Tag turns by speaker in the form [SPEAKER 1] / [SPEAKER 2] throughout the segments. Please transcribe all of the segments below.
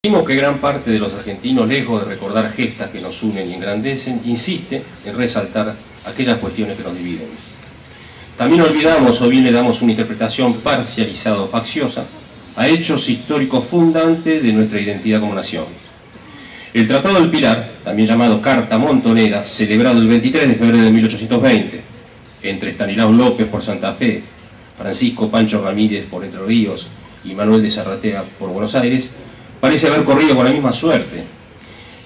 [SPEAKER 1] Vimos que gran parte de los argentinos, lejos de recordar gestas que nos unen y engrandecen, insiste en resaltar aquellas cuestiones que nos dividen. También olvidamos o bien le damos una interpretación parcializada o facciosa a hechos históricos fundantes de nuestra identidad como nación. El Tratado del Pilar, también llamado Carta Montonera, celebrado el 23 de febrero de 1820, entre Estanislao López por Santa Fe, Francisco Pancho Ramírez por Entre Ríos y Manuel de Zarratea por Buenos Aires, parece haber corrido con la misma suerte,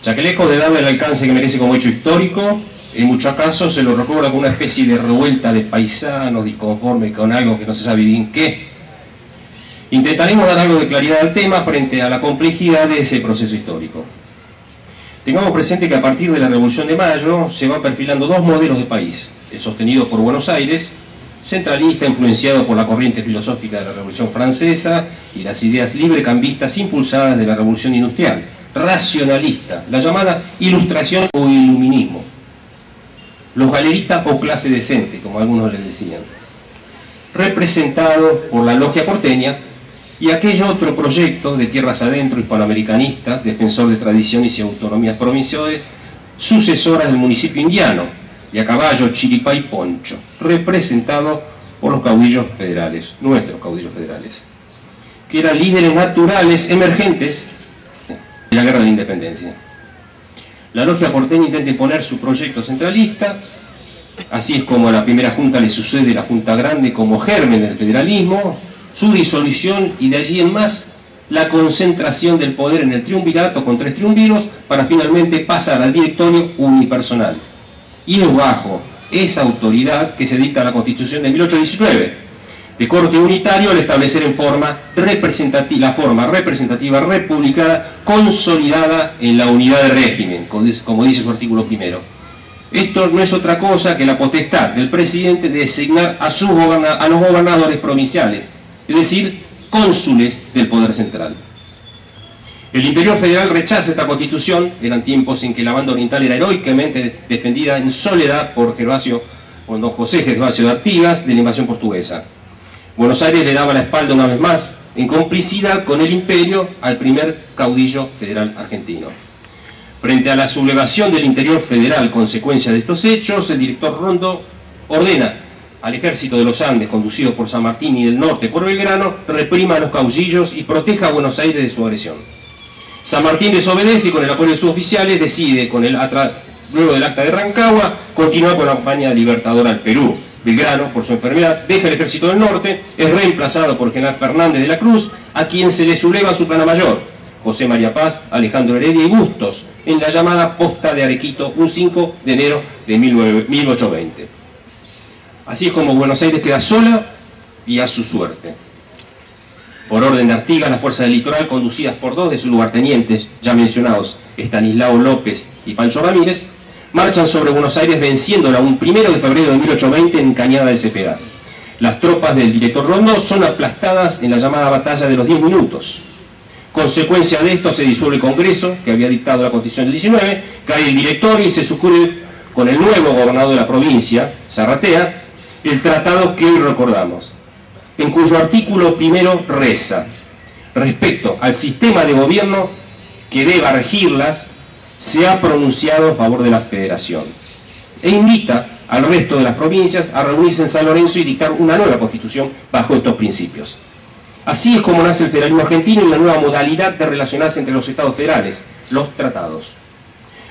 [SPEAKER 1] ya que lejos de darle el alcance que merece como hecho histórico, en muchos casos se lo recuerda como una especie de revuelta de paisanos disconformes con algo que no se sabe bien qué. Intentaremos dar algo de claridad al tema frente a la complejidad de ese proceso histórico. Tengamos presente que a partir de la Revolución de Mayo se van perfilando dos modelos de país: el sostenido por Buenos Aires, centralista, influenciado por la corriente filosófica de la Revolución Francesa y las ideas librecambistas impulsadas de la Revolución Industrial, racionalista, la llamada Ilustración o Iluminismo, los galeristas o clase decente, como algunos les decían, representado por la logia porteña y aquel otro proyecto de tierras adentro hispanoamericanista, defensor de tradiciones y autonomías provinciales, sucesoras del municipio indiano, y a caballo, chiripá y poncho, representado por los caudillos federales, nuestros caudillos federales, que eran líderes naturales emergentes de la guerra de la independencia. La logia porteña intenta imponer su proyecto centralista, así es como a la primera junta le sucede la Junta Grande como germen del federalismo, su disolución y de allí en más la concentración del poder en el triunvirato con 3 triunviros para finalmente pasar al directorio unipersonal. Y es bajo esa autoridad que se dicta la Constitución de 1819, de corte unitario, al establecer en forma representativa, la forma representativa republicana consolidada en la unidad de régimen, como dice su artículo primero. Esto no es otra cosa que la potestad del presidente de designar a los gobernadores provinciales, es decir, cónsules del poder central. El interior federal rechaza esta constitución. Eran tiempos en que la banda oriental era heroicamente defendida en soledad por don José Gervasio de Artigas de la invasión portuguesa. Buenos Aires le daba la espalda una vez más, en complicidad con el imperio, al primer caudillo federal argentino. Frente a la sublevación del interior federal, consecuencia de estos hechos, el director Rondó ordena al ejército de los Andes, conducido por San Martín, y del norte por Belgrano, reprima a los caudillos y proteja a Buenos Aires de su agresión. San Martín desobedece y con el apoyo de sus oficiales decide, luego del acta de Rancagua, continuar con la campaña libertadora al Perú. Belgrano, por su enfermedad, deja el ejército del norte, es reemplazado por General Fernández de la Cruz, a quien se le subleva su plana mayor, José María Paz, Alejandro Heredia y Bustos, en la llamada Posta de Arequito, un 5 de enero de 1820. Así es como Buenos Aires queda sola y a su suerte. Por orden de Artigas, las fuerzas del litoral, conducidas por 2 de sus lugartenientes, ya mencionados, Estanislao López y Pancho Ramírez, marchan sobre Buenos Aires venciéndola un 1 de febrero de 1820 en Cañada de Cepeda. Las tropas del director Rondó son aplastadas en la llamada Batalla de los 10 Minutos. Consecuencia de esto, se disuelve el Congreso, que había dictado la Constitución del 19, cae el directorio y se suscribe con el nuevo gobernador de la provincia, Zarratea, el tratado que hoy recordamos, en cuyo artículo primero reza: respecto al sistema de gobierno que deba regirlas, se ha pronunciado a favor de la federación, e invita al resto de las provincias a reunirse en San Lorenzo y dictar una nueva constitución bajo estos principios. Así es como nace el federalismo argentino y la nueva modalidad de relacionarse entre los estados federales, los tratados.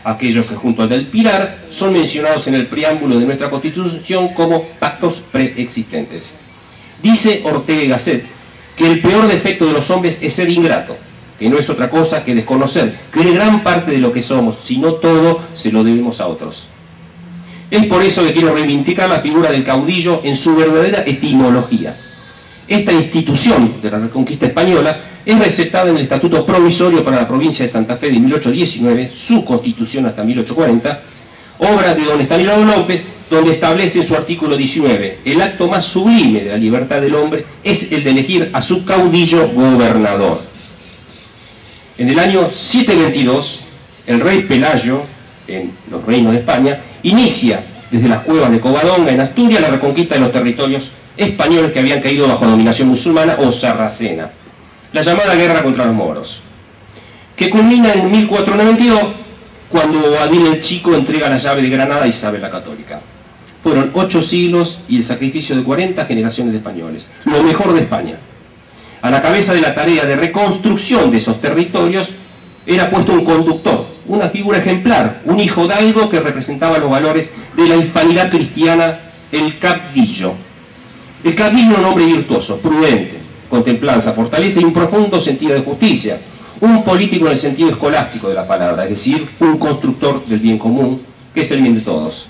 [SPEAKER 1] Aquellos que junto al del Pilar son mencionados en el preámbulo de nuestra constitución como pactos preexistentes. Dice Ortega y Gasset que el peor defecto de los hombres es ser ingrato, que no es otra cosa que desconocer que gran parte de lo que somos, si no todo, se lo debemos a otros. Es por eso que quiero reivindicar la figura del caudillo en su verdadera etimología. Esta institución de la Reconquista Española es recetada en el Estatuto Provisorio para la provincia de Santa Fe de 1819, su constitución hasta 1840, obra de don Estanislao López, donde establece en su artículo 19, el acto más sublime de la libertad del hombre es el de elegir a su caudillo gobernador. En el año 722, el rey Pelayo, en los reinos de España, inicia desde las cuevas de Covadonga, en Asturias, la reconquista de los territorios españoles que habían caído bajo dominación musulmana o sarracena, la llamada guerra contra los moros, que culmina en 1492, cuando Boabdil el Chico entrega la llave de Granada a Isabel la Católica. Fueron 8 siglos y el sacrificio de 40 generaciones de españoles, lo mejor de España. A la cabeza de la tarea de reconstrucción de esos territorios era puesto un conductor, una figura ejemplar, un hijo hidalgo que representaba los valores de la hispanidad cristiana, el cabdillo. El cabdillo era un hombre virtuoso, prudente, con templanza, fortaleza y un profundo sentido de justicia. Un político en el sentido escolástico de la palabra, es decir, un constructor del bien común, que es el bien de todos.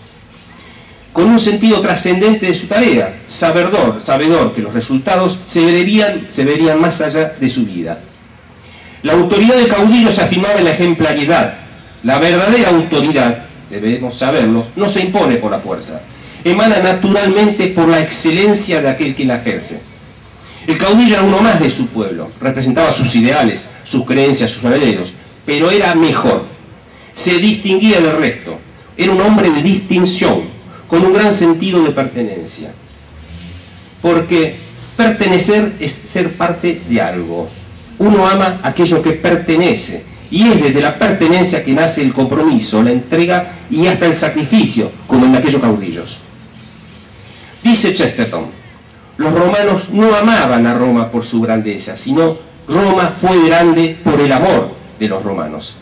[SPEAKER 1] Con un sentido trascendente de su tarea, sabedor que los resultados se verían más allá de su vida. La autoridad del caudillo se afirmaba en la ejemplaridad. La verdadera autoridad, debemos saberlo, no se impone por la fuerza, emana naturalmente por la excelencia de aquel que la ejerce. El caudillo era uno más de su pueblo, representaba sus ideales, sus creencias, sus herederos, pero era mejor, se distinguía del resto, era un hombre de distinción, con un gran sentido de pertenencia. Porque pertenecer es ser parte de algo. Uno ama aquello que pertenece, y es desde la pertenencia que nace el compromiso, la entrega y hasta el sacrificio, como en aquellos caudillos. Dice Chesterton: los romanos no amaban a Roma por su grandeza, sino Roma fue grande por el amor de los romanos.